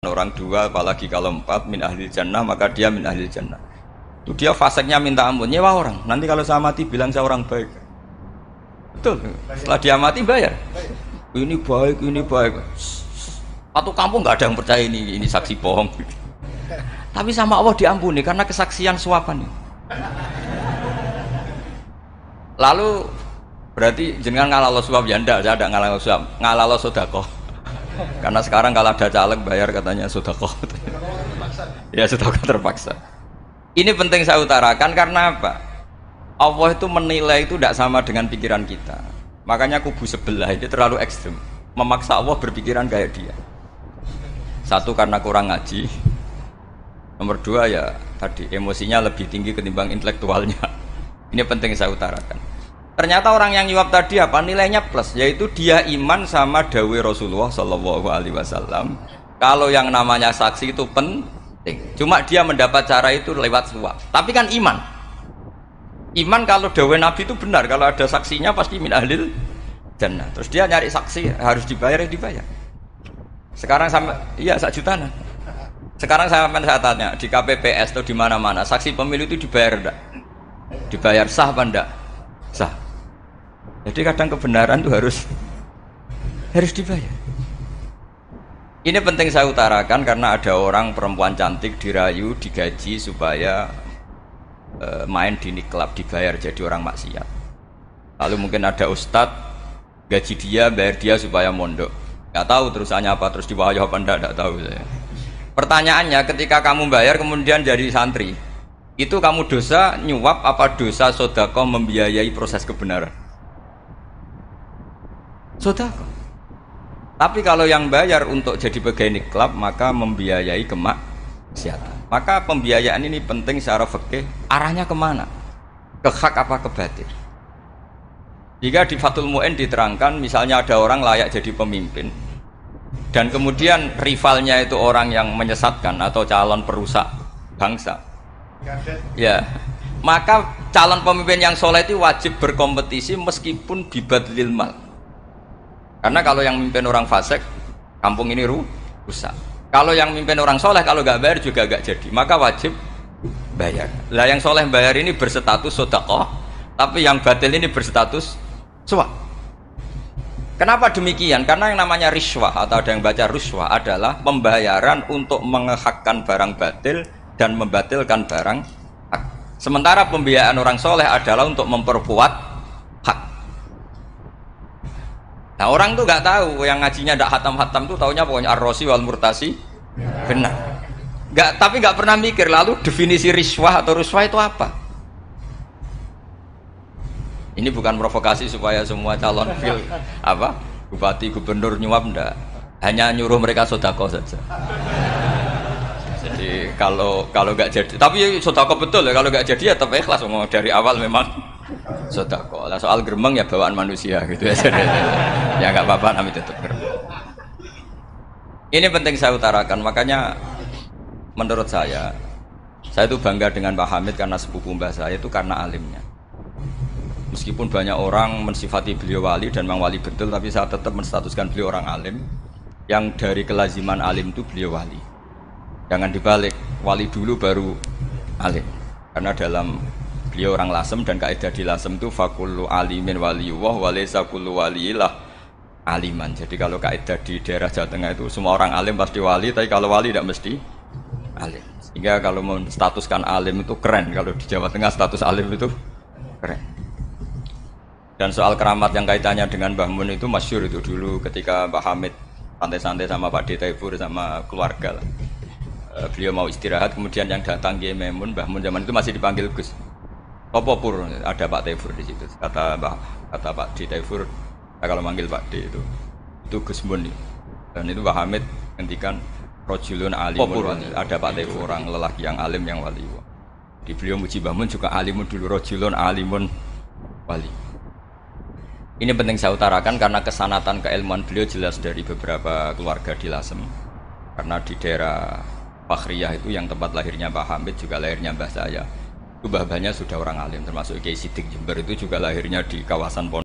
orang dua apalagi kalau empat min ahli jannah maka dia min ahli jannah. Itu dia faseknya minta ampun, nyewa orang. Nanti kalau saya mati bilang saya orang baik. Betul. Setelah dia mati bayar. Ini baik, ini baik. Satu kampung nggak ada yang percaya ini saksi bohong. Tapi sama Allah diampuni karena kesaksian suapan. Lalu berarti jenengan ngalalo suap ya ndak, saya ada ngalalo suap, ngalalo sedekah. Karena sekarang kalau ada caleg bayar katanya sedekah. Ya sedekah terpaksa. Ini penting saya utarakan karena apa? Allah itu menilai itu tidak sama dengan pikiran kita. Makanya kubu sebelah itu terlalu ekstrem, memaksa Allah berpikiran kayak dia. Satu karena kurang ngaji. Nomor dua ya tadi emosinya lebih tinggi ketimbang intelektualnya. Ini penting saya utarakan. Ternyata orang yang nyuap tadi apa nilainya plus, yaitu dia iman sama dawai Rasulullah Shallallahu Alaihi Wasallam. Kalau yang namanya saksi itu penting, cuma dia mendapat cara itu lewat suap. Tapi kan iman, iman kalau dawai Nabi itu benar, kalau ada saksinya pasti min ahlil jannah. Terus dia nyari saksi harus dibayar ya dibayar. Sekarang sama iya 1 jutaan. Sekarang saya tanya di KPPS atau di mana-mana saksi pemilu itu dibayar enggak? Dibayar sah apa enggak? Sah. Jadi kadang kebenaran itu harus dibayar. Ini penting saya utarakan karena ada orang perempuan cantik dirayu, digaji supaya main di niklab dibayar jadi orang maksiat. Lalu mungkin ada ustadz gaji dia, bayar dia supaya mondok. Nggak tahu terusannya apa, terus diwayah apa enggak tahu saya. Pertanyaannya ketika kamu bayar kemudian jadi santri, itu kamu dosa nyuap apa dosa sodako membiayai proses kebenaran? Sodako. Tapi kalau yang bayar untuk jadi pegawai niklab maka membiayai kemaksiatan. Maka pembiayaan ini penting secara fikih. Arahnya kemana? Ke hak apa ke batil? Jika di Fathul Mu'in diterangkan misalnya ada orang layak jadi pemimpin dan kemudian rivalnya itu orang yang menyesatkan atau calon perusak bangsa, ya maka calon pemimpin yang soleh itu wajib berkompetisi meskipun bibadlil mal. Karena kalau yang mimpin orang fasik, kampung ini rusak. Kalau yang mimpin orang soleh, kalau nggak bayar juga nggak jadi. Maka wajib bayar. Lah yang soleh bayar ini berstatus sedekah, tapi yang batil ini berstatus suap. Kenapa demikian? Karena yang namanya riswah atau ada yang baca ruswah adalah pembayaran untuk mengehakkan barang batil dan membatilkan barang hak. Sementara pembiayaan orang soleh adalah untuk memperkuat hak. Nah orang tuh nggak tahu, yang ngajinya ndak hatam-hatam tuh taunya pokoknya ar-rosi wal murtasi benar. Tapi nggak pernah mikir lalu definisi riswah atau ruswah itu apa? Ini bukan provokasi supaya semua calon bupati gubernur nyuap ndak, hanya nyuruh mereka sodako saja. Jadi kalau nggak jadi, tapi sodako betul ya, kalau nggak jadi ya tetap ikhlas dari awal memang sodako. Lah soal geremeng ya bawaan manusia gitu ya. Ya nggak apa-apa, kami tetap geremeng. Ini penting saya utarakan, makanya menurut saya itu bangga dengan Pak Hamid karena sepupu mbah saya itu karena alimnya. Meskipun banyak orang mensifati beliau wali dan memang wali betul, tapi saya tetap menstatuskan beliau orang alim yang dari kelaziman alim itu beliau wali. Jangan dibalik, wali dulu baru alim. Karena dalam beliau orang Lasem dan kaidah di Lasem itu fakullu alimin waliyullah walaysa kullu waliyillah aliman. Jadi kalau kaidah di daerah Jawa Tengah itu semua orang alim pasti wali, tapi kalau wali tidak mesti alim. Sehingga kalau menstatuskan alim itu keren, kalau di Jawa Tengah status alim itu keren. Dan soal keramat yang kaitannya dengan Mbah Mun itu masyhur itu dulu ketika Mbah Hamid santai-santai sama Pak Taifur sama keluarga lah. Beliau mau istirahat, kemudian yang datang Kiai Maimun, Mbah Mun zaman itu masih dipanggil Gus. Apa pur ada Pak Taifur di situ. Kata Pak Taifur, kalau manggil Pak D itu Gus Mun. Dan itu Mbah Hamid ngendikan rajulun alimun, ada Pak Taifur orang lelaki yang alim yang wali. Di beliau muji Mbah Mun juga alimun dulu, rajulun alimun wali. Ini penting saya utarakan karena kesanatan keilmuan beliau jelas dari beberapa keluarga di Lasem. Karena di daerah Fakhriyah itu yang tempat lahirnya Pak Hamid juga lahirnya mbah saya. Itu mbah-mbahnya sudah orang alim, termasuk Kiai Sidik Jember itu juga lahirnya di kawasan Pondok.